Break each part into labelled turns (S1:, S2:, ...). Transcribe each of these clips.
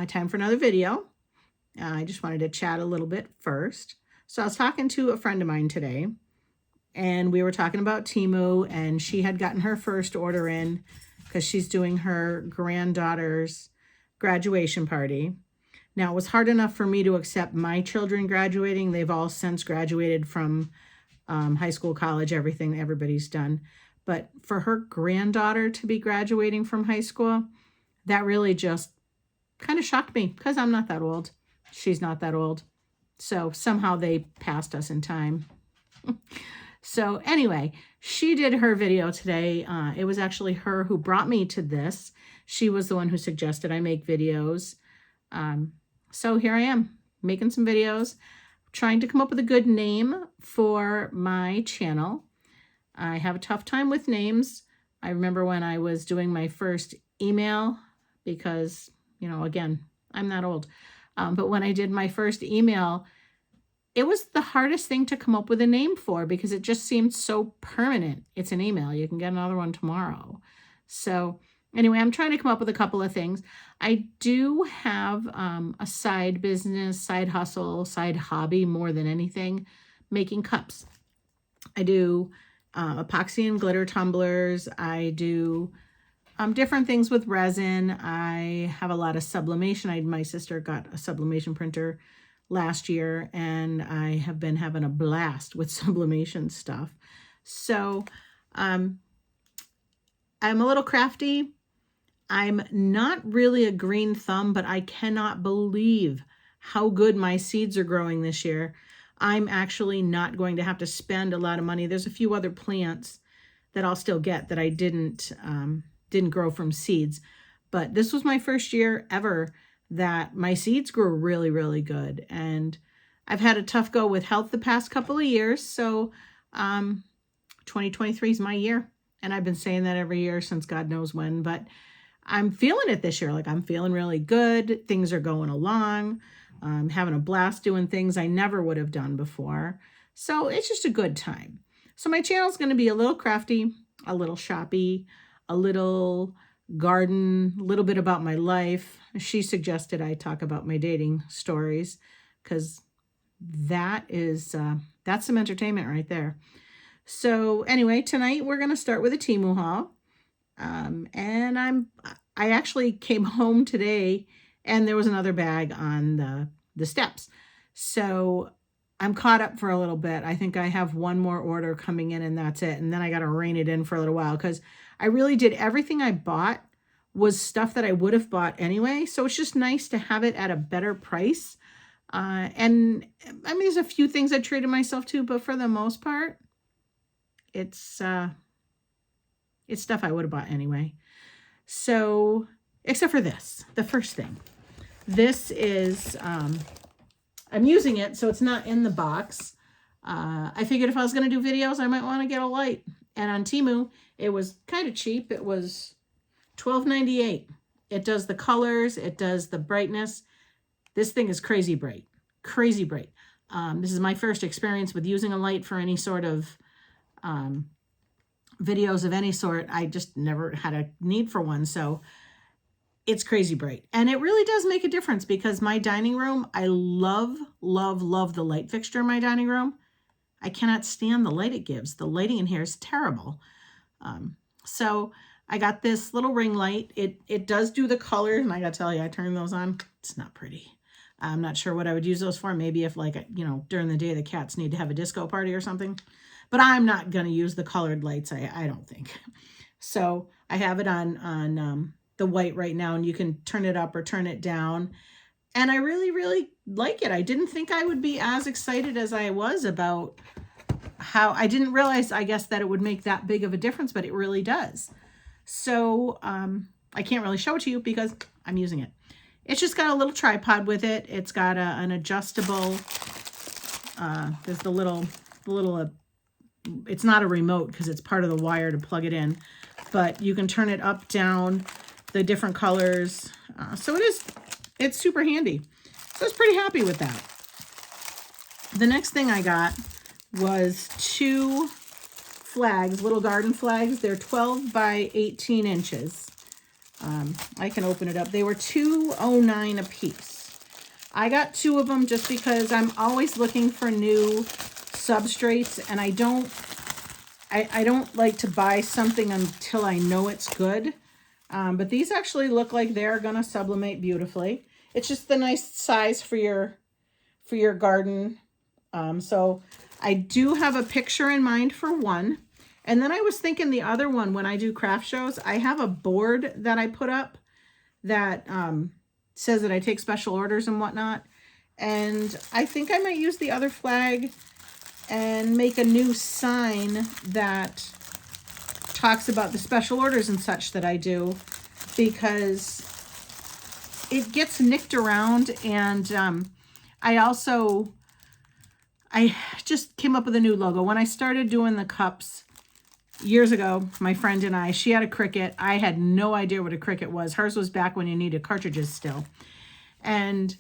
S1: time for another video. I just wanted to chat a little bit first. So I was talking to a friend of mine today, and we were talking about Temu, and she had gotten her first order in because she's doing her granddaughter's graduation party. Now, it was hard enough for me to accept my children graduating. They've all since graduated from high school, college, everything, everybody's done. But for her granddaughter to be graduating from high school, that really just kind of shocked me because I'm not that old. She's not that old. So somehow they passed us in time. So anyway, she did her video today. It was actually her who brought me to this. She was the one who suggested I make videos. So here I am making some videos, trying to come up with a good name for my channel. I have a tough time with names. I remember when I was doing my first email because, again, I'm not old. But when I did my first email, it was the hardest thing to come up with a name for because it just seemed so permanent. It's an email. You can get another one tomorrow. So anyway, I'm trying to come up with a couple of things. I do have a side business, side hustle, side hobby more than anything, making cups. I do epoxy and glitter tumblers. I do different things with resin. I have a lot of sublimation. My sister got a sublimation printer last year, and I have been having a blast with sublimation stuff. So I'm a little crafty. I'm not really a green thumb, but I cannot believe how good my seeds are growing this year. I'm actually not going to have to spend a lot of money. There's a few other plants that I'll still get that I didn't grow from seeds. But this was my first year ever that my seeds grew really, really good. And I've had a tough go with health the past couple of years. So 2023 is my year. And I've been saying that every year since God knows when. But I'm feeling it this year. Like, I'm feeling really good. Things are going along. I'm having a blast doing things I never would have done before. So it's just a good time. So my channel is going to be a little crafty, a little shoppy, a little garden, a little bit about my life. She suggested I talk about my dating stories because that's some entertainment right there. So anyway, tonight we're going to start with a Temu haul. And I actually came home today and there was another bag on the steps. So I'm caught up for a little bit. I think I have one more order coming in and that's it. And then I got to rein it in for a little while because I really did everything I bought was stuff that I would have bought anyway. So it's just nice to have it at a better price. And I mean, there's a few things I treated myself to, but for the most part, it's stuff I would have bought anyway. So, except for this, the first thing. This is, I'm using it, so it's not in the box. I figured if I was going to do videos, I might want to get a light. And on Temu, it was kind of cheap. It was $12.98. It does the colors. It does the brightness. This thing is crazy bright. Crazy bright. This is my first experience with using a light for any sort of videos of any sort. I just never had a need for one. So it's crazy bright. And it really does make a difference because my dining room, I love, love, love the light fixture in my dining room. I cannot stand the light it gives. The lighting in here is terrible. So I got this little ring light. It does do the color. And I got to tell you, I turned those on. It's not pretty. I'm not sure what I would use those for. Maybe if during the day the cats need to have a disco party or something. But I'm not going to use the colored lights, I don't think. So I have it on the white right now, and you can turn it up or turn it down. And I really, really like it. I didn't think I would be as excited as I was about how I didn't realize, I guess, that it would make that big of a difference, but it really does. So I can't really show it to you because I'm using it. It's just got a little tripod with it. It's got an adjustable, there's the little, it's not a remote because it's part of the wire to plug it in, but you can turn it up, down, the different colors. So it's super handy. So I was pretty happy with that. The next thing I got was 2 flags, little garden flags. They're 12 by 18 inches. I can open it up. They were $2.09 a piece. I got 2 of them just because I'm always looking for new substrates, and I don't like to buy something until I know it's good. But these actually look like they're gonna sublimate beautifully. It's just the nice size for your garden. So I do have a picture in mind for one. And then I was thinking the other one, when I do craft shows, I have a board that I put up that says that I take special orders and whatnot. And I think I might use the other flag and make a new sign that talks about the special orders and such that I do, because it gets nicked around. And I just came up with a new logo. When I started doing the cups years ago, my friend and I, she had a Cricut. I had no idea what a Cricut was. Hers was back when you needed cartridges still. And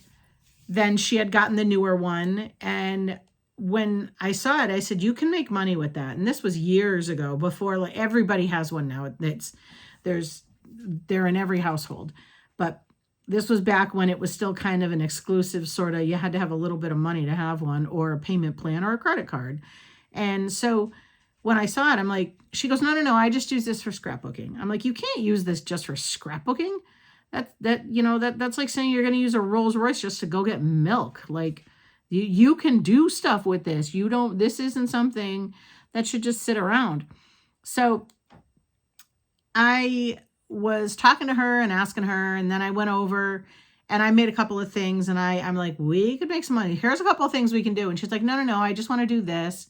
S1: then she had gotten the newer one. And when I saw it, I said, you can make money with that. And this was years ago, before, like, everybody has one now. They're in every household. But this was back when it was still kind of an exclusive sort of, you had to have a little bit of money to have one, or a payment plan, or a credit card. And so when I saw it, I'm like, she goes, no, I just use this for scrapbooking. I'm like, you can't use this just for scrapbooking. That's like saying you're going to use a Rolls Royce just to go get milk. Like, you can do stuff with this. This isn't something that should just sit around. So I was talking to her and asking her, and then I went over and I made a couple of things, and I'm like, we could make some money. Here's a couple of things we can do. And she's like, no, I just want to do this.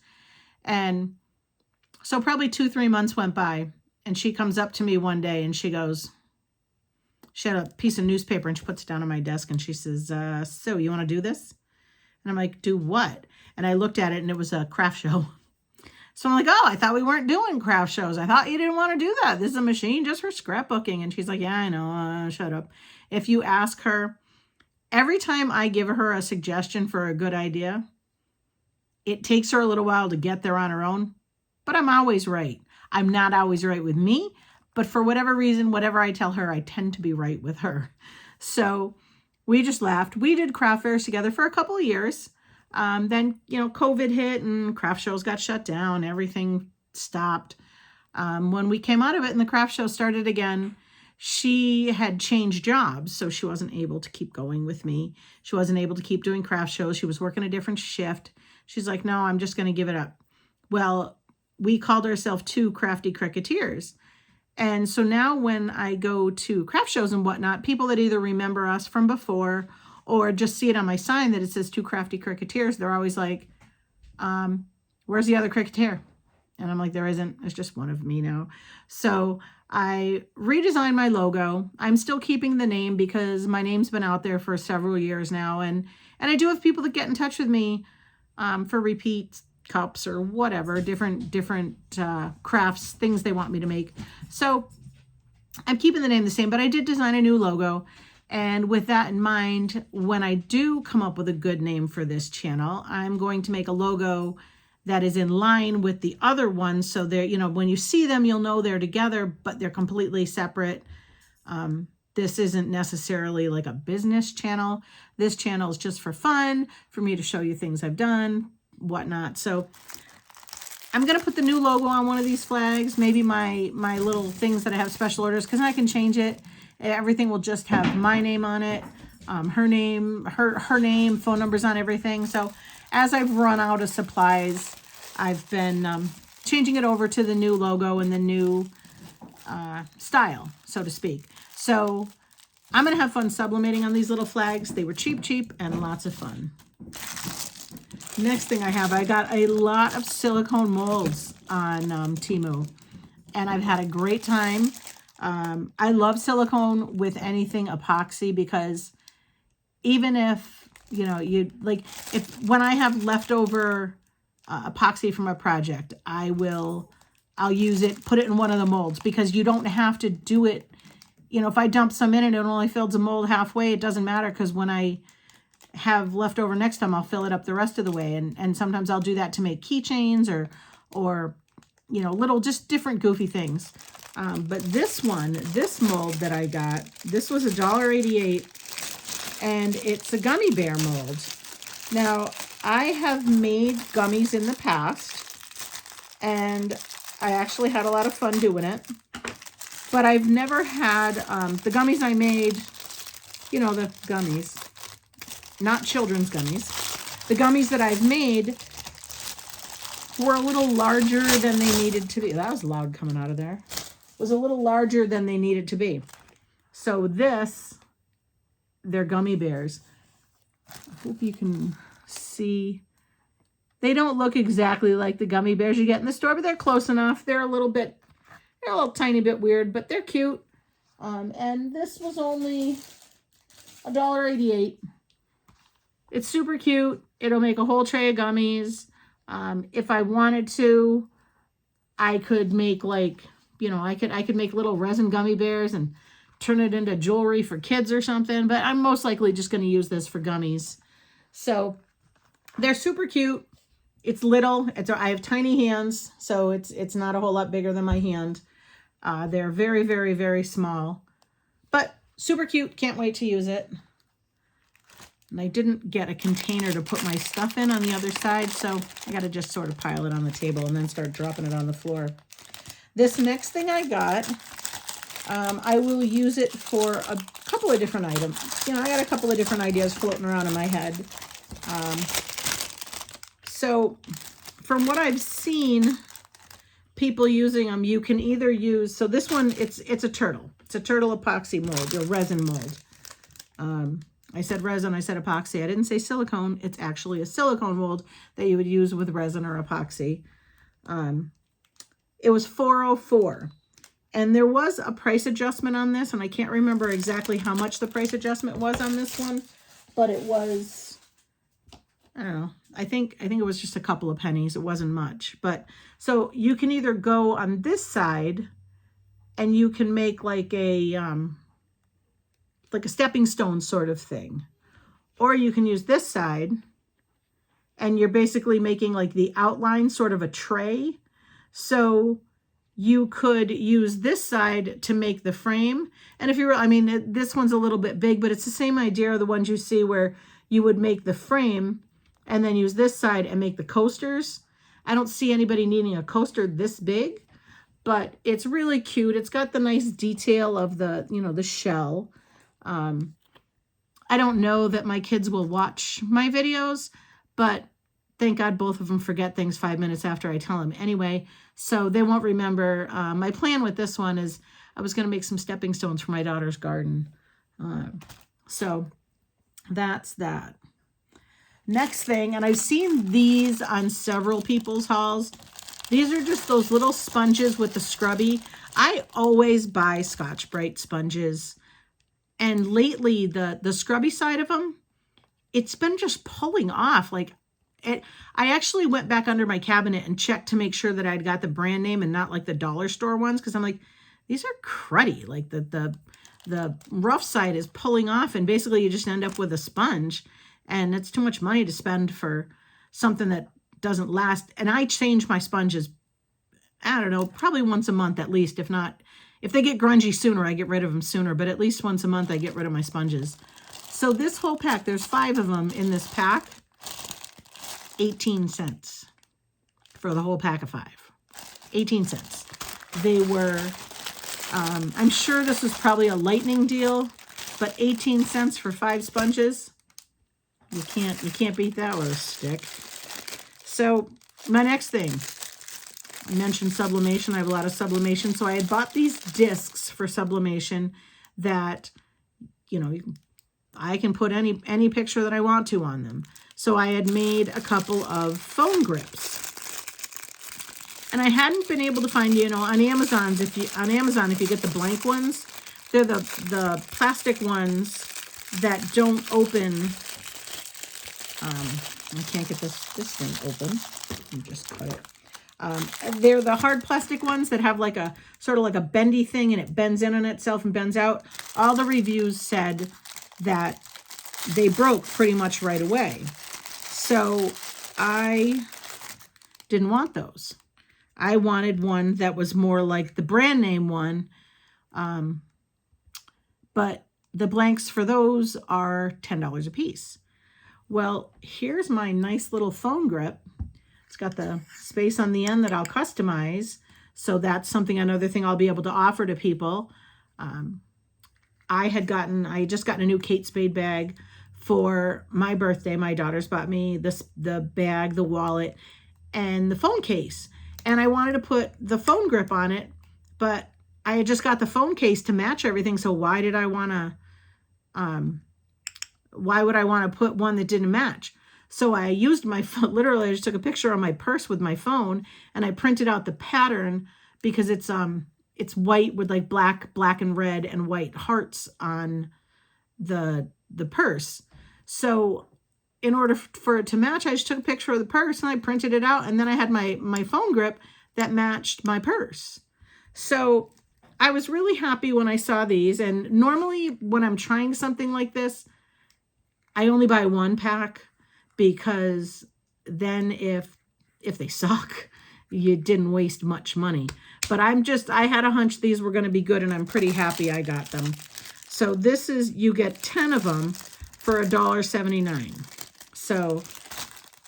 S1: And so probably 2-3 months went by, and she comes up to me one day and she goes, she had a piece of newspaper and she puts it down on my desk and she says, so you want to do this? And I'm like, do what? And I looked at it and it was a craft show. So I'm like, oh, I thought we weren't doing craft shows. I thought you didn't want to do that. This is a machine just for scrapbooking. And she's like, yeah, I know. Shut up. If you ask her, every time I give her a suggestion for a good idea, it takes her a little while to get there on her own. But I'm always right. I'm not always right with me, but for whatever reason, whatever I tell her, I tend to be right with her. So we just laughed. We did craft fairs together for a couple of years. Then, COVID hit and craft shows got shut down. Everything stopped. When we came out of it and the craft show started again, she had changed jobs, so she wasn't able to keep going with me. She wasn't able to keep doing craft shows. She was working a different shift. She's like, no, I'm just going to give it up. Well, we called ourselves 2 Crafty Cricketeers. And so now when I go to craft shows and whatnot, people that either remember us from before or just see it on my sign that it says 2 Crafty Cricketeers, they're always like, where's the other cricketeer? And I'm like, there isn't. It's just one of me now. So I redesigned my logo. I'm still keeping the name because my name's been out there for several years now. And I do have people that get in touch with me for repeat cups or whatever, different crafts, things they want me to make. So I'm keeping the name the same, but I did design a new logo. And with that in mind, when I do come up with a good name for this channel, I'm going to make a logo that is in line with the other ones. So they're, when you see them, you'll know they're together, but they're completely separate. This isn't necessarily like a business channel. This channel is just for fun, for me to show you things I've done, whatnot. So I'm going to put the new logo on one of these flags, maybe my little things that I have special orders, because I can change it. Everything will just have my name on it, her name, phone numbers on everything. So as I've run out of supplies, I've been changing it over to the new logo and the new style, so to speak. So I'm going to have fun sublimating on these little flags. They were cheap, and lots of fun. Next thing I got a lot of silicone molds on Temu, and I've had a great time. I love silicone with anything epoxy, because even if, when I have leftover epoxy from a project, I'll use it, put it in one of the molds, because you don't have to do it. If I dump some in and it only fills a mold halfway, it doesn't matter, because when I have leftover next time, I'll fill it up the rest of the way. And sometimes I'll do that to make keychains or little, just different goofy things. But this one, this mold that I got, this was $1.88, and it's a gummy bear mold. Now, I have made gummies in the past, and I actually had a lot of fun doing it. But I've never had, the gummies I made, you know, the gummies, not children's gummies. The gummies that I've made were a little larger than they needed to be. That was loud coming out of there. It was a little larger than they needed to be. So this, they're gummy bears. I hope you can see. They don't look exactly like the gummy bears you get in the store, but they're close enough. They're a little tiny bit weird, but they're cute. And this was only $1.88. It's super cute. It'll make a whole tray of gummies. If I wanted to, I could make like, you know, I could make little resin gummy bears and turn it into jewelry for kids or something, but I'm most likely just going to use this for gummies. So they're super cute. It's little. I have tiny hands, so it's not a whole lot bigger than my hand. They're very, very, very small, but super cute. Can't wait to use it. And I didn't get a container to put my stuff in on the other side, so I got to just sort of pile it on the table and then start dropping it on the floor. This next thing I got, I will use it for a couple of different items. You know, I got a couple of different ideas floating around in my head. So from what I've seen people using them, you can either use, so this one, it's a turtle. It's a turtle epoxy mold, or resin mold. I said resin, I said epoxy. I didn't say silicone. It's actually a silicone mold that you would use with resin or epoxy. It was $4.04. And there was a price adjustment on this, and I can't remember exactly how much the price adjustment was on this one, but it was, I don't know, I think it was just a couple of pennies. It wasn't much. But so you can either go on this side and you can make like a stepping stone sort of thing, or you can use this side and you're basically making like the outline, sort of a tray. So you could use this side to make the frame. And if you're, I mean, this one's a little bit big, but it's the same idea of the ones you see where you would make the frame and then use this side and make the coasters. I don't see anybody needing a coaster this big, but it's really cute. It's got the nice detail of the, you know, the shell. I don't know that my kids will watch my videos, but thank God both of them forget things 5 minutes after I tell them anyway, so they won't remember. My plan with this one is I was going to make some stepping stones for my daughter's garden. So that's that. Next thing, and I've seen these on several people's hauls. These are just those little sponges with the scrubby. I always buy Scotch-Brite sponges. And lately, the scrubby side of them, it's been just pulling off. Like, I actually went back under my cabinet and checked to make sure that I'd got the brand name and not like the dollar store ones, because I'm like, these are cruddy. Like the rough side is pulling off, and basically you just end up with a sponge, and it's too much money to spend for something that doesn't last. And I change my sponges, I don't know, probably once a month at least. If not, if they get grungy sooner, I get rid of them sooner, but at least once a month I get rid of my sponges. So this whole pack, there's 5 of them in this pack, 18 cents for the whole pack of 5. 18 cents. They were, I'm sure this was probably a lightning deal, but 18 cents for 5 sponges. You can't beat that with a stick. So my next thing, I mentioned sublimation. I have a lot of sublimation. So I had bought these discs for sublimation that, you know, I can put any picture that I want to on them. So I had made a couple of phone grips. And I hadn't been able to find, you know, on Amazon, if you get the blank ones, they're the plastic ones that don't open. I can't get this thing open. Let me just cut it. They're the hard plastic ones that have like a sort of like a bendy thing, and it bends in on itself and bends out. All the reviews said that they broke pretty much right away. So I didn't want those. I wanted one that was more like the brand name one. But the blanks for those are $10 a piece. Well, here's my nice little phone grip. It's got the space on the end that I'll customize. So that's something, another thing I'll be able to offer to people. I had just gotten a new Kate Spade bag for my birthday. My daughters bought me the bag, the wallet, and the phone case. And I wanted to put the phone grip on it, but I had just got the phone case to match everything. So why would I want to put one that didn't match? So I used my phone, literally I just took a picture on my purse with my phone and I printed out the pattern because it's white with like black and red and white hearts on the purse. So in order for it to match, I just took a picture of the purse and I printed it out, and then I had my phone grip that matched my purse. So I was really happy when I saw these. And normally when I'm trying something like this, I only buy one pack, because then if they suck, you didn't waste much money. But I had a hunch these were going to be good, and I'm pretty happy I got them. So this is, you get 10 of them for $1.79. So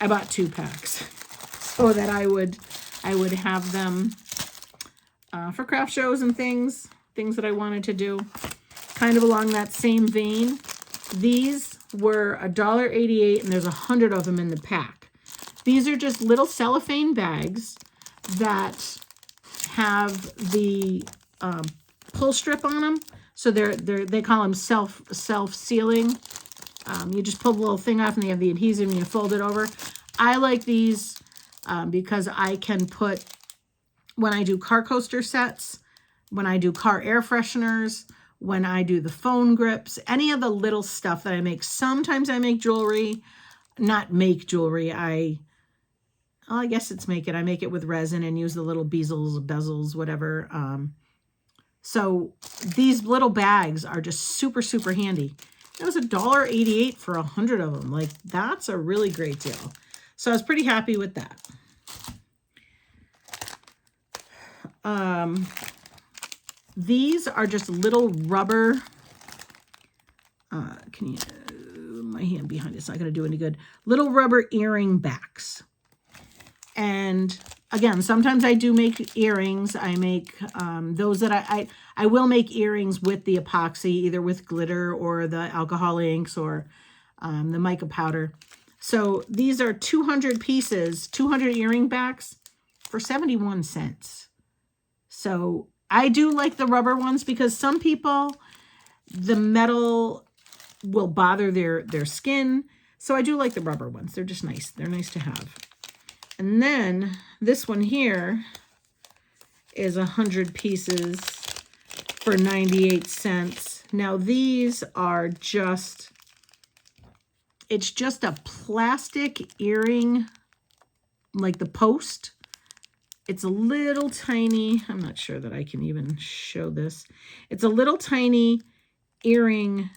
S1: I bought 2 packs so that I would have them for craft shows and things that I wanted to do. Kind of along that same vein, these were $1.88, and there's 100 of them in the pack. These are just little cellophane bags that have the pull strip on them. So they call them self-sealing. You just pull the little thing off and they have the adhesive and you fold it over. I like these because I can put, when I do car coaster sets, when I do car air fresheners, when I do the phone grips, any of the little stuff that I make. Sometimes I make jewelry, not make jewelry. I guess it's make it. I make it with resin and use the little bezels, whatever. So these little bags are just super, super handy. It was $1.88 for 100 of them. Like, that's a really great deal. So I was pretty happy with that. These are just little rubber, my hand behind it's not going to do any good. Little rubber earring backs. And again, sometimes I do make earrings. I make those that I will make earrings with the epoxy, either with glitter or the alcohol inks or the mica powder. So these are 200 pieces, 200 earring backs for 71 cents. So I do like the rubber ones because some people, the metal will bother their skin. So I do like the rubber ones. They're just nice. They're nice to have. And then this one here is 100 pieces for 98 cents. Now these are just, it's just a plastic earring, like the post. It's a little tiny, I'm not sure that I can even show this. It's a little tiny earring,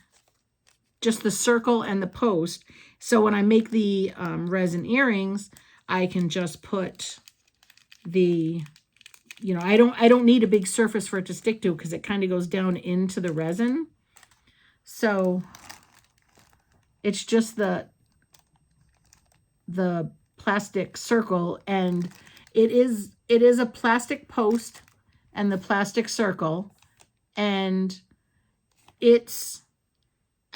S1: just the circle and the post. So when I make the resin earrings, I can just put the, I don't need a big surface for it to stick to because it kind of goes down into the resin. So it's just the plastic circle, and it is a plastic post and the plastic circle, and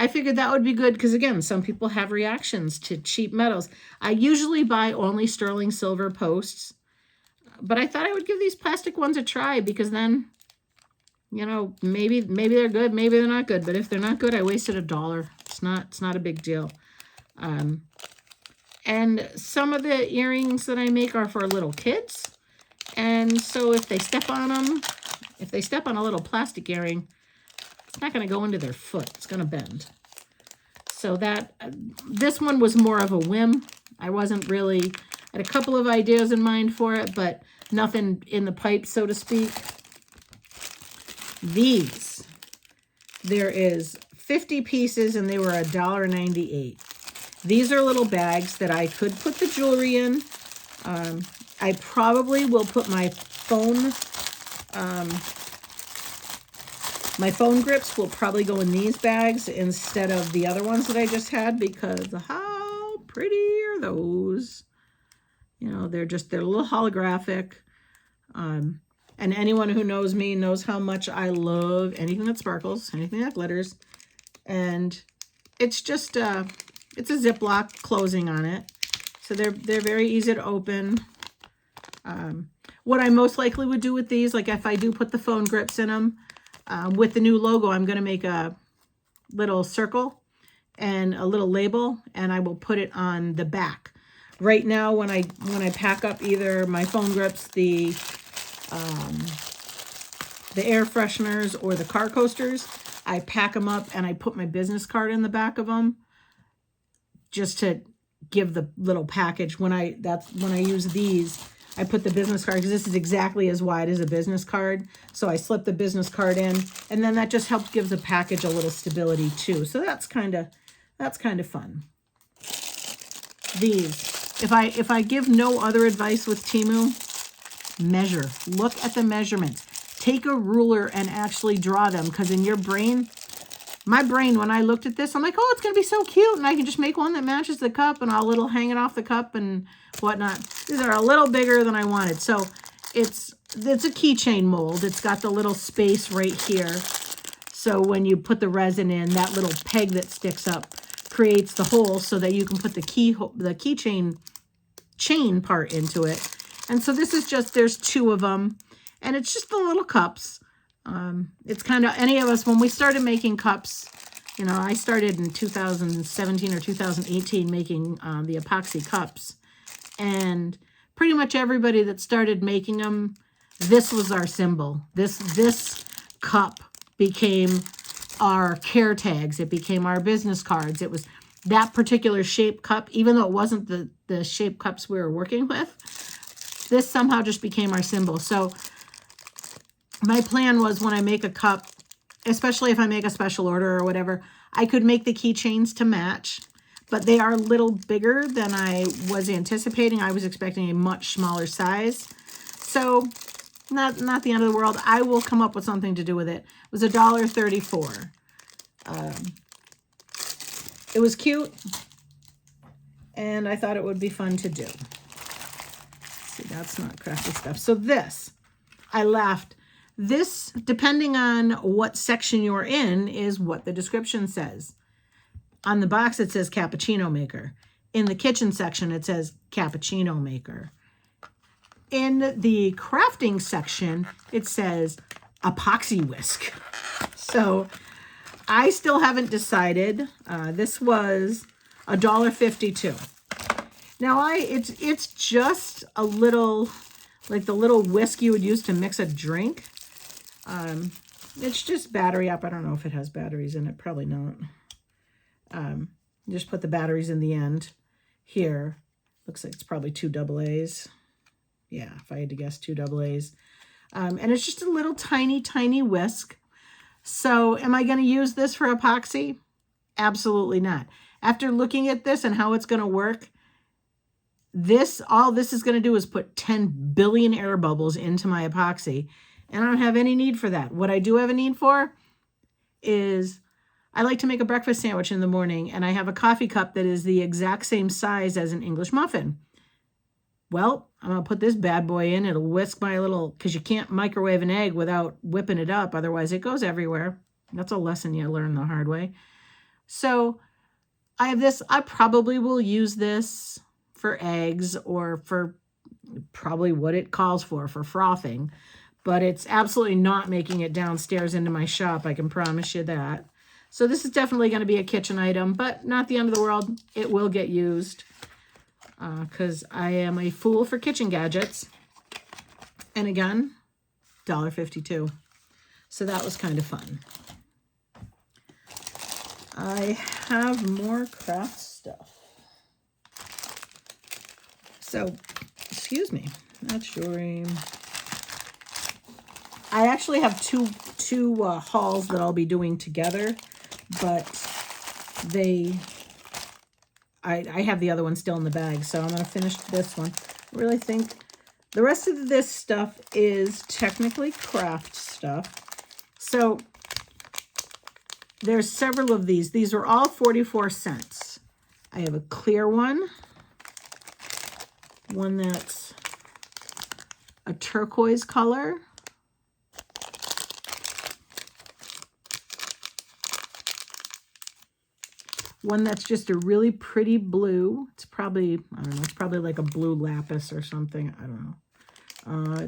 S1: I figured that would be good because, again, some people have reactions to cheap metals. I usually buy only sterling silver posts, but I thought I would give these plastic ones a try because then, maybe they're good, maybe they're not good. But if they're not good, I wasted $1. It's not a big deal. And some of the earrings that I make are for little kids. And so if they step on them, if they step on a little plastic earring, it's not going to go into their foot. It's going to bend. So this one was more of a whim. I wasn't really, I had a couple of ideas in mind for it, but nothing in the pipe, so to speak. These, there is 50 pieces and they were $1.98. These are little bags that I could put the jewelry in. I probably will put my phone grips will probably go in these bags instead of the other ones that I just had, because how pretty are those? You know, they're a little holographic. And anyone who knows me knows how much I love anything that sparkles, anything that glitters. And it's just, it's a Ziploc closing on it. So they're very easy to open. What I most likely would do with these, like if I do put the phone grips in them, with the new logo, I'm going to make a little circle and a little label, and I will put it on the back. Right now, when I pack up either my phone grips, the air fresheners, or the car coasters, I pack them up and I put my business card in the back of them, just to give the little package. When I use these, I put the business card, because this is exactly as wide as a business card. So I slip the business card in, and then that just helps give the package a little stability too. So that's kind of fun. These, if I give no other advice with Temu, measure. Look at the measurements. Take a ruler and actually draw them, because in your brain, my brain, when I looked at this, I'm like, oh, it's going to be so cute. And I can just make one that matches the cup, and I'll little hang it off the cup and whatnot. These are a little bigger than I wanted. So it's a keychain mold. It's got the little space right here. So when you put the resin in, that little peg that sticks up creates the hole so that you can put the keychain chain part into it. And so this is just, there's 2 of them, and it's just the little cups. It's kind of, any of us, when we started making cups, you know, I started in 2017 or 2018 making the epoxy cups. And pretty much everybody that started making them, this was our symbol. This cup became our care tags. It became our business cards. It was that particular shape cup, even though it wasn't the shape cups we were working with. This somehow just became our symbol. So my plan was, when I make a cup, especially if I make a special order or whatever, I could make the keychains to match, but they are a little bigger than I was anticipating. I was expecting a much smaller size. So not the end of the world. I will come up with something to do with it. It was $1.34. It was cute, and I thought it would be fun to do. See, that's not crafty stuff. So this, I laughed. This, depending on what section you're in, is what the description says. On the box, it says cappuccino maker. In the kitchen section, it says cappuccino maker. In the crafting section, it says epoxy whisk. So I still haven't decided. This was $1.52. Now it's just a little, like the little whisk you would use to mix a drink. It's just battery up. I don't know if it has batteries in it. Probably not. Just put the batteries in the end here. Looks like it's probably 2 AA's. Yeah, if I had to guess, 2 AA's. And it's just a little tiny, tiny whisk. So am I going to use this for epoxy? Absolutely not. After looking at this and how it's going to work, all this is going to do is put 10 billion air bubbles into my epoxy. And I don't have any need for that. What I do have a need for is, I like to make a breakfast sandwich in the morning, and I have a coffee cup that is the exact same size as an English muffin. Well, I'm going to put this bad boy in. It'll whisk my little, because you can't microwave an egg without whipping it up. Otherwise, it goes everywhere. That's a lesson you learn the hard way. So I have this. I probably will use this for eggs, or for probably what it calls for frothing. But it's absolutely not making it downstairs into my shop. I can promise you that. So this is definitely going to be a kitchen item, but not the end of the world. It will get used, because I am a fool for kitchen gadgets. And again, $1.52. So that was kind of fun. I have more craft stuff. So, excuse me, that's your... I actually have two hauls that I'll be doing together, but I have the other one still in the bag, so I'm going to finish this one. I really think The rest of this stuff is technically craft stuff. So there's several of these. These are all 44 cents. I have a clear one that's a turquoise color. One that's just a really pretty blue. It's probably, I don't know, it's probably like a blue lapis or something. I don't know.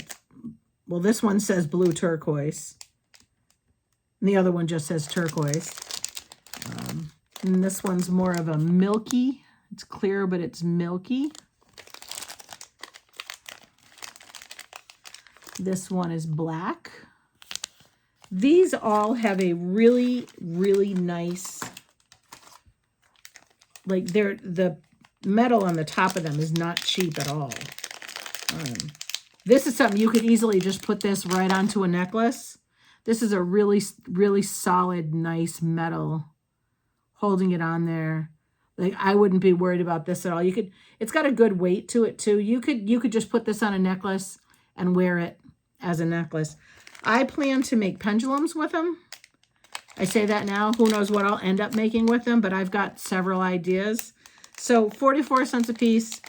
S1: Well, this one says blue turquoise. And the other one just says turquoise. And this one's more of a milky. It's clear, but it's milky. This one is black. These all have a really, really nice, like the metal on the top of them is not cheap at all. This is something you could easily just put this right onto a necklace. This is a really, really solid, nice metal holding it on there. Like, I wouldn't be worried about this at all. You could, it's got a good weight to it too. You could just put this on a necklace and wear it as a necklace. I plan to make pendulums with them. I say that now. Who knows what I'll end up making with them, but I've got several ideas. So 44 cents a piece.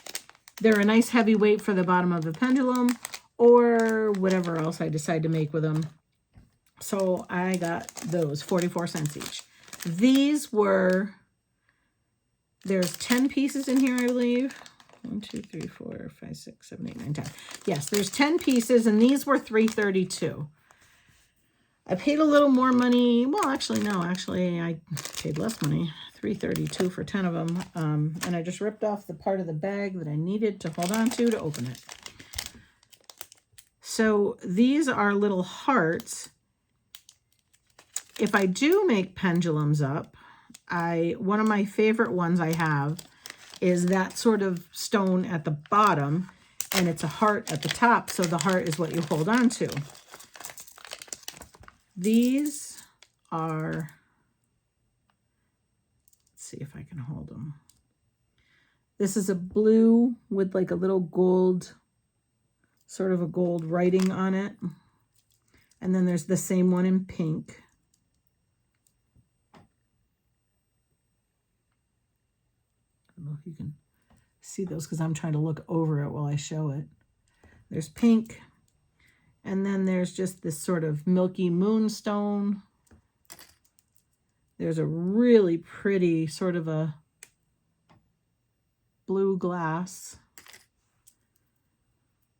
S1: They're a nice heavy weight for the bottom of the pendulum or whatever else I decide to make with them. So I got those, 44 cents each. These were, there's 10 pieces in here, I believe. 1, 2, 3, 4, 5, 6, 7, 8, 9, 10. Yes, there's 10 pieces, and these were $3.32. I paid a little more money. Well, actually, no. Actually, I paid less money. $3.32 for 10 of them. And I just ripped off the part of the bag that I needed to hold on to open it. So these are little hearts. If I do make pendulums up, one of my favorite ones I have is that sort of stone at the bottom, and it's a heart at the top, so the heart is what you hold on to. These are, let's see if I can hold them. This is a blue with like a little gold, sort of a gold writing on it. And then there's the same one in pink. I don't know if you can see those because I'm trying to look over it while I show it. There's pink. And then there's just this sort of milky moonstone. There's a really pretty sort of a blue glass.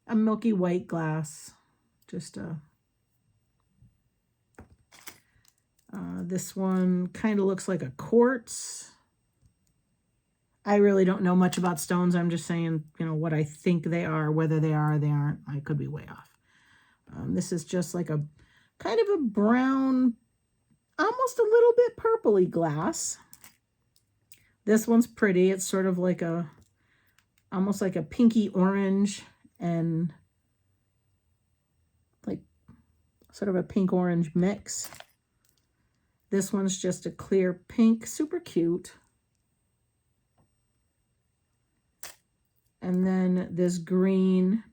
S1: A milky white glass. Just a... this one kind of looks like a quartz. I really don't know much about stones. I'm just saying, you know, what I think they are. Whether they are or they aren't, I could be way off. This is just like a kind of a brown, almost a little bit purpley glass. This one's pretty. It's sort of like a, almost like a pinky orange and like sort of a pink orange mix. This one's just a clear pink, super cute. And then this green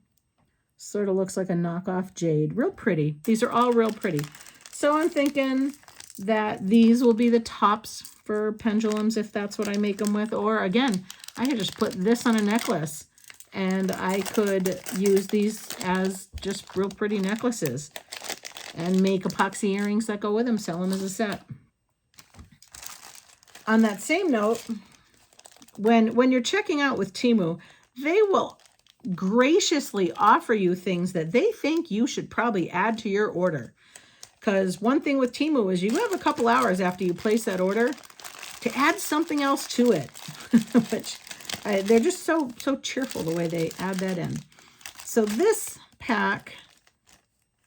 S1: sort of looks like a knockoff jade. Real pretty. These are all real pretty. So I'm thinking that these will be the tops for pendulums if that's what I make them with. Or again, I could just put this on a necklace and I could use these as just real pretty necklaces and make epoxy earrings that go with them, sell them as a set. On that same note, when you're checking out with Temu, they will graciously offer you things that they think you should probably add to your order. Because one thing with Temu is you have a couple hours after you place that order to add something else to it, which they're just so cheerful the way they add that in. So this pack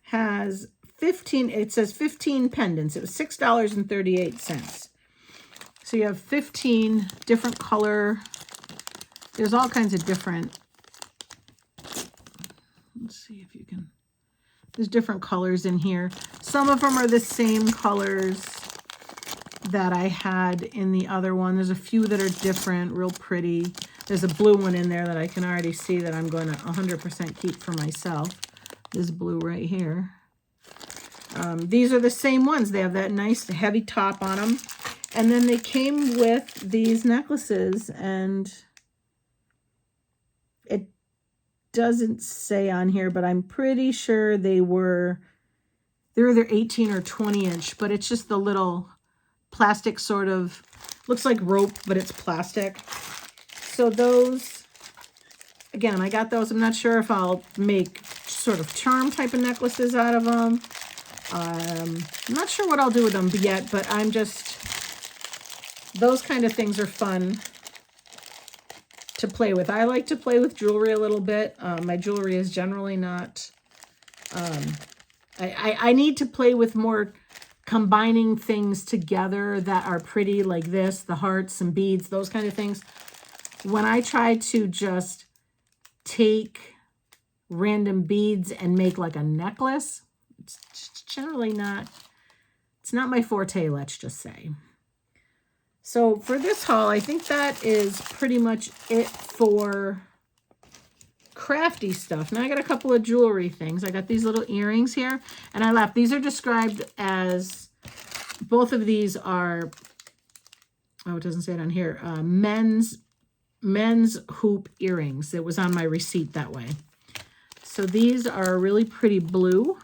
S1: has 15, it says 15 pendants. It was $6.38. So you have 15 different color. There's all kinds of different, let's see if you can, there's different colors in here. Some of them are the same colors that I had in the other one. There's a few that are different, real pretty. There's a blue one in there that I can already see that I'm going to 100% keep for myself. This blue right here. These are the same ones. They have that nice heavy top on them. And then they came with these necklaces, and it doesn't say on here, but I'm pretty sure they're either 18 or 20 inch, but it's just the little plastic sort of, looks like rope, but it's plastic. So those, again, I got those. I'm not sure if I'll make sort of charm type of necklaces out of them. I'm not sure what I'll do with them yet, but I'm just, those kind of things are fun to play with. I like to play with jewelry a little bit. My jewelry is generally not, I need to play with more combining things together that are pretty, like this, the hearts and beads, those kind of things. When I try to just take random beads and make like a necklace, it's generally not, it's not my forte, let's just say. So for this haul, I think that is pretty much it for crafty stuff. Now I got a couple of jewelry things. I got these little earrings here, and I laughed. These are described as, both of these are, oh, it doesn't say it on here, men's hoop earrings. It was on my receipt that way. So these are really pretty blue.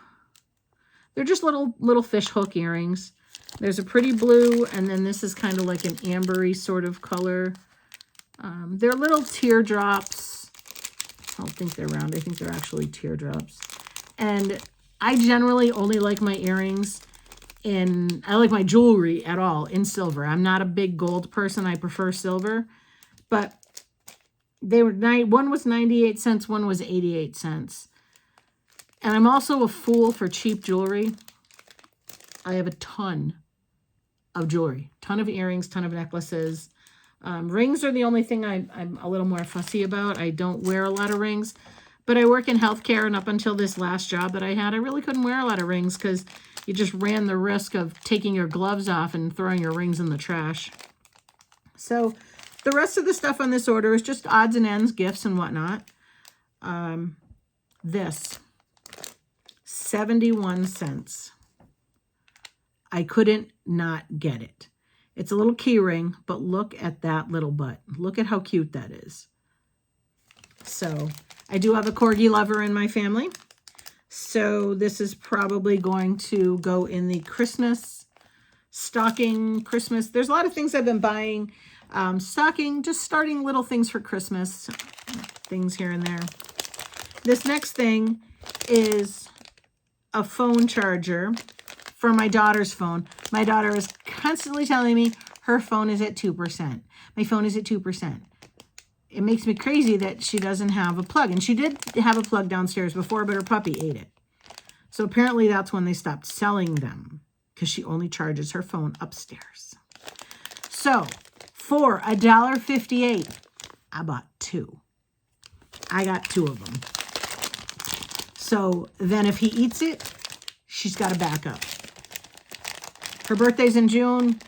S1: They're just little fish hook earrings. There's a pretty blue, and then this is kind of like an ambery sort of color. They're little teardrops. I don't think they're round. I think they're actually teardrops. And I generally only like my earrings I like my jewelry at all in silver. I'm not a big gold person. I prefer silver. But they were, one was 98 cents, one was 88 cents. And I'm also a fool for cheap jewelry. I have a ton of jewelry, ton of earrings, ton of necklaces. Rings are the only thing I'm a little more fussy about. I don't wear a lot of rings, but I work in healthcare, and up until this last job that I had, I really couldn't wear a lot of rings because you just ran the risk of taking your gloves off and throwing your rings in the trash. So the rest of the stuff on this order is just odds and ends, gifts and whatnot. This, 71 cents. I couldn't not get it. It's a little key ring, but look at that little butt. Look at how cute that is. So I do have a corgi lover in my family. So this is probably going to go in the Christmas stocking, Christmas. There's a lot of things I've been buying. Stocking, just starting little things for Christmas. Things here and there. This next thing is a phone charger for my daughter's phone. My daughter is constantly telling me her phone is at 2%. My phone is at 2%. It makes me crazy that she doesn't have a plug. And she did have a plug downstairs before, but her puppy ate it. So apparently that's when they stopped selling them, because she only charges her phone upstairs. So for $1.58, I bought two. I got two of them. So then if he eats it, she's got a backup. Her birthday's in June.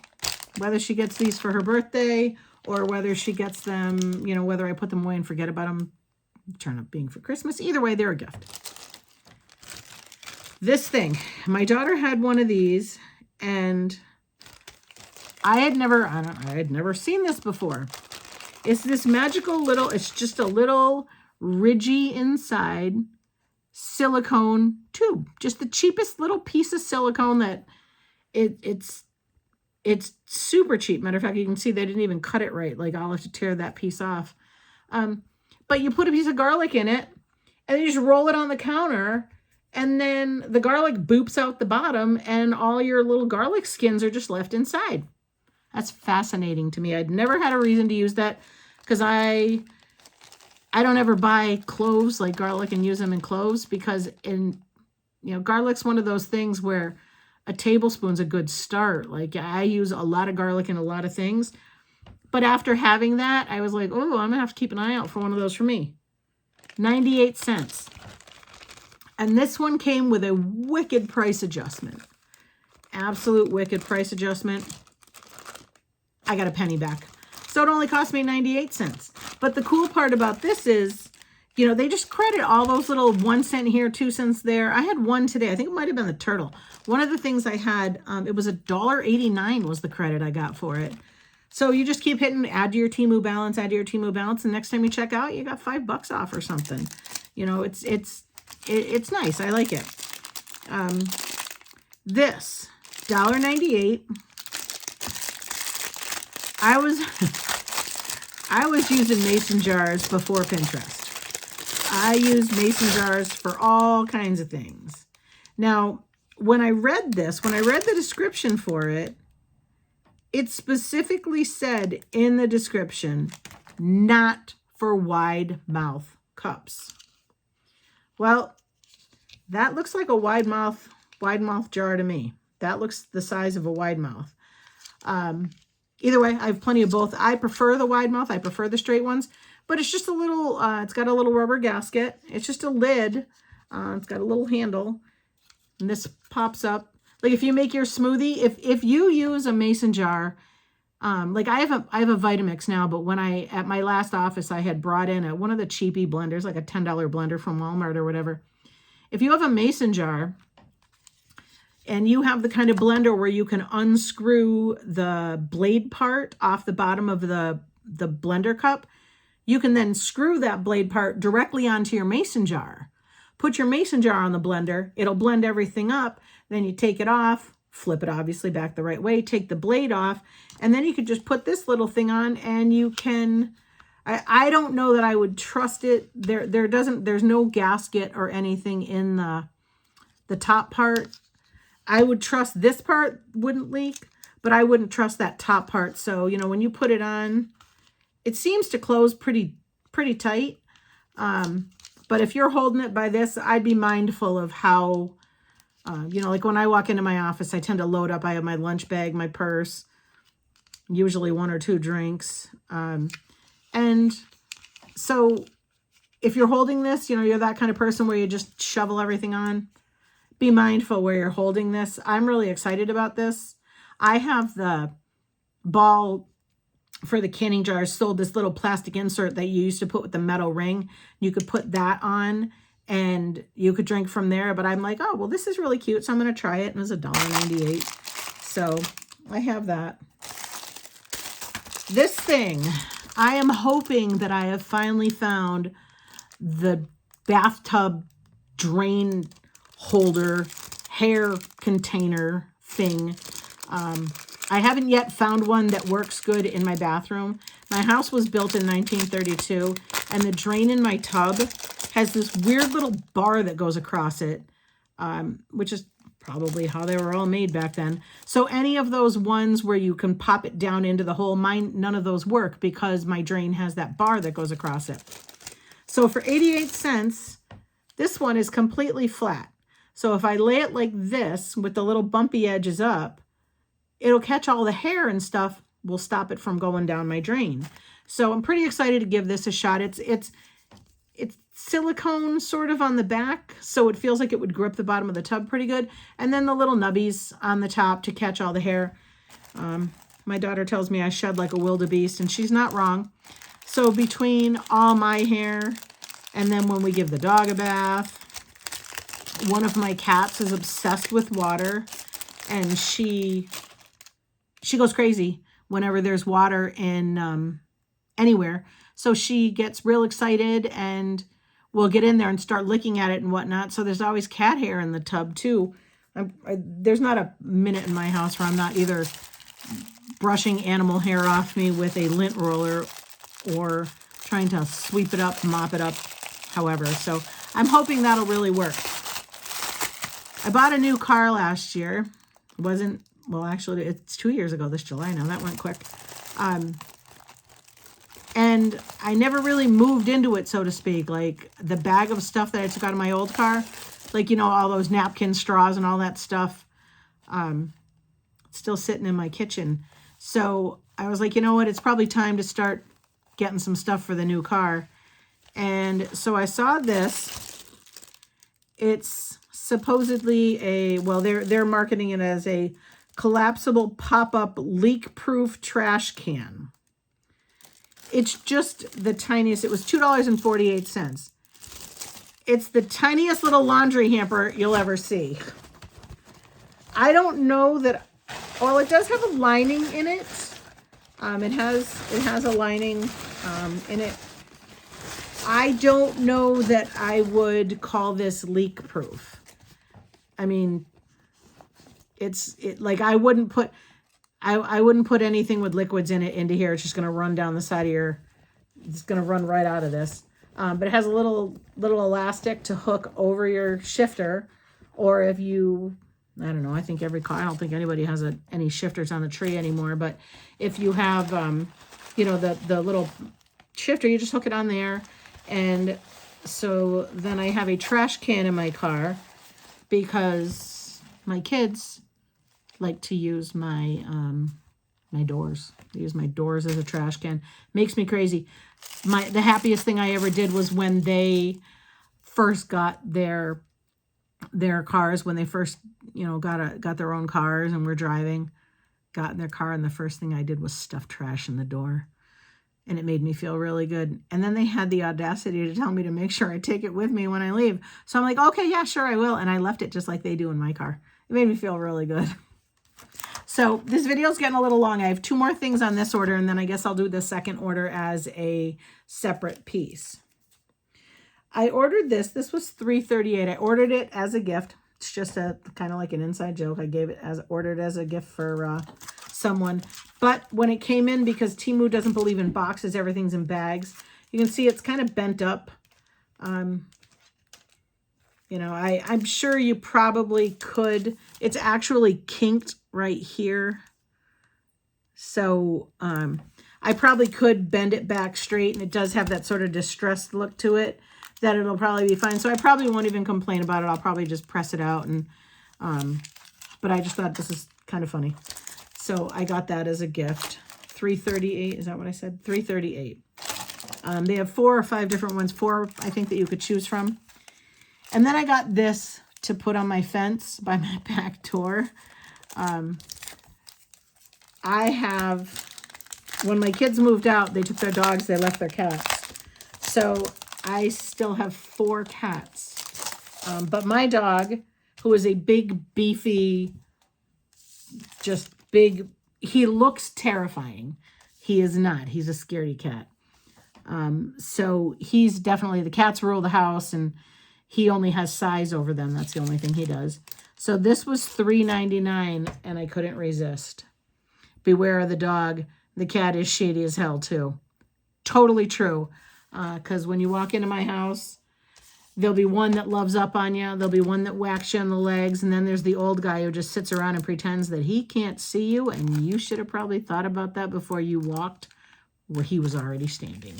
S1: Whether she gets these for her birthday or whether she gets them, you know, whether I put them away and forget about them, turn up being for Christmas. Either way, they're a gift. This thing, my daughter had one of these, and I had never seen this before. It's this magical little, it's just a little ridgy inside silicone tube. Just the cheapest little piece of silicone that it's super cheap. Matter of fact, you can see they didn't even cut it right. Like, I'll have to tear that piece off. But you put a piece of garlic in it, and then you just roll it on the counter, and then the garlic boops out the bottom, and all your little garlic skins are just left inside. That's fascinating to me. I'd never had a reason to use that, because I don't ever buy cloves like garlic and use them in cloves, because garlic's one of those things where a tablespoon's a good start. Like, I use a lot of garlic in a lot of things. But after having that, I was like, oh, I'm going to have to keep an eye out for one of those for me. 98 cents. And this one came with a wicked price adjustment. Absolute wicked price adjustment. I got a penny back. So it only cost me 98 cents. But the cool part about this is, you know, they just credit all those little 1 cent here, 2 cents there. I had one today. I think it might have been the turtle. One of the things I had, it was $1.89 was the credit I got for it. So you just keep hitting add to your Temu balance, add to your Temu balance, and next time you check out, you got $5 off or something. You know, it's nice. I like it. This $1.98. I was using mason jars before Pinterest. I use mason jars for all kinds of things. Now, when I read the description for it, it specifically said in the description, not for wide mouth cups. Well, that looks like a wide mouth jar to me. That looks the size of a wide mouth. Either way, I have plenty of both. I prefer the wide mouth. I prefer the straight ones, but it's just a little, it's got a little rubber gasket. It's just a lid. It's got a little handle, and this pops up. Like if you make your smoothie, if you use a mason jar, like I have a Vitamix now, but when at my last office, I had brought in one of the cheapy blenders, like a $10 blender from Walmart or whatever. If you have a mason jar and you have the kind of blender where you can unscrew the blade part off the bottom of the blender cup, you can then screw that blade part directly onto your mason jar. Put your mason jar on the blender, it'll blend everything up, then you take it off, flip it obviously back the right way, take the blade off, and then you could just put this little thing on and you can, I don't know that I would trust it. There's no gasket or anything in the top part. I would trust this part wouldn't leak, but I wouldn't trust that top part. So, you know, when you put it on, it seems to close pretty tight. But if you're holding it by this, I'd be mindful of how, you know, like when I walk into my office, I tend to load up. I have my lunch bag, my purse, usually 1 or 2 drinks. And so if you're holding this, you know, you're that kind of person where you just shovel everything on, be mindful where you're holding this. I'm really excited about this. I have the ball for the canning jars sold this little plastic insert that you used to put with the metal ring. You could put that on and you could drink from there. But I'm like, oh, well, this is really cute, so I'm going to try it. And it was $1.98. So I have that. This thing, I am hoping that I have finally found the bathtub drain holder hair container thing. I haven't yet found one that works good in my bathroom. My house was built in 1932, and the drain in my tub has this weird little bar that goes across it, which is probably how they were all made back then. So any of those ones where you can pop it down into the hole, none of those work because my drain has that bar that goes across it. So for 88 cents, this one is completely flat. So if I lay it like this with the little bumpy edges up, it'll catch all the hair and stuff, will stop it from going down my drain. So I'm pretty excited to give this a shot. It's silicone sort of on the back, so it feels like it would grip the bottom of the tub pretty good. And then the little nubbies on the top to catch all the hair. My daughter tells me I shed like a wildebeest, and she's not wrong. So between all my hair and then when we give the dog a bath, one of my cats is obsessed with water, and she goes crazy whenever there's water in anywhere. So she gets real excited and will get in there and start licking at it and whatnot. So there's always cat hair in the tub too. There's not a minute in my house where I'm not either brushing animal hair off me with a lint roller or trying to sweep it up, mop it up, however. So I'm hoping that'll really work. I bought a new car last year. It wasn't, well, actually, it's 2 years ago this July now. That went quick. And I never really moved into it, so to speak. Like the bag of stuff that I took out of my old car, like, you know, all those napkins, straws, and all that stuff, still sitting in my kitchen. So I was like, you know what? It's probably time to start getting some stuff for the new car. And so I saw this. It's supposedly they're marketing it as a collapsible pop-up leak-proof trash can. It's just the tiniest. It was $2.48. It's the tiniest little laundry hamper you'll ever see. I don't know that, well, it does have a lining in it. It has a lining in it. I don't know that I would call this leak proof. I mean, like I wouldn't put anything with liquids in it into here. It's just going to run down the side of it's going to run right out of this. But it has a little elastic to hook over your shifter, or if you, I don't know, I think every car, I don't think anybody has any shifters on the tree anymore, but if you have, you know, the little shifter, you just hook it on there. And so then I have a trash can in my car because my kids like to use my my doors. They use my doors as a trash can. Makes me crazy. The happiest thing I ever did was when they first got their cars, when they first, you know, got their own cars and were driving, got in their car, and the first thing I did was stuff trash in the door. And it made me feel really good. And then they had the audacity to tell me to make sure I take it with me when I leave. So I'm like, okay, yeah, sure, I will. And I left it just like they do in my car. It made me feel really good. So this video is getting a little long. I have 2 more things on this order, and then I guess I'll do the second order as a separate piece. I ordered this. This was $3.38. I ordered it as a gift. It's just a kind of like an inside joke. I gave it ordered as a gift for someone. But when it came in, because Temu doesn't believe in boxes, everything's in bags. You can see it's kind of bent up. You know, I'm sure you probably could. It's actually kinked right here. So I probably could bend it back straight, and it does have that sort of distressed look to it, that it'll probably be fine. So I probably won't even complain about it. I'll probably just press it out. And but I just thought this is kind of funny. So I got that as a gift. $3.38, is that what I said? $3.38. They have 4 or 5 different ones. 4, I think, that you could choose from. And then I got this to put on my fence by my back door. I have, when my kids moved out, they took their dogs, they left their cats. So I still have 4 cats. But my dog, who is a big, beefy, just big, he looks terrifying. He is not. He's a scaredy cat. So he's definitely, the cats rule the house, and he only has size over them. That's the only thing he does. So this was $3.99, and I couldn't resist. Beware of the dog. The cat is shady as hell, too. Totally true. Because when you walk into my house, there'll be one that loves up on you. There'll be one that whacks you on the legs. And then there's the old guy who just sits around and pretends that he can't see you. And you should have probably thought about that before you walked where he was already standing.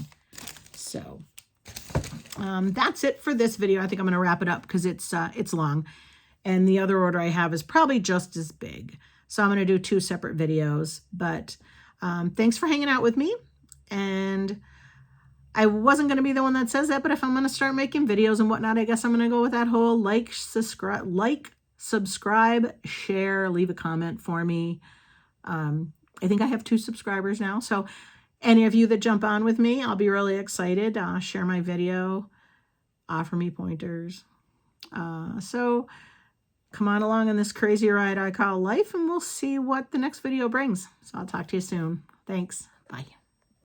S1: So that's it for this video. I think I'm going to wrap it up because it's long. And the other order I have is probably just as big. So I'm going to do 2 separate videos. But thanks for hanging out with me. And I wasn't going to be the one that says that, but if I'm going to start making videos and whatnot, I guess I'm going to go with that whole like, subscribe, share, leave a comment for me. I think I have 2 subscribers now. So any of you that jump on with me, I'll be really excited. Share my video, offer me pointers. So come on along on this crazy ride I call life, and we'll see what the next video brings. So I'll talk to you soon. Thanks. Bye.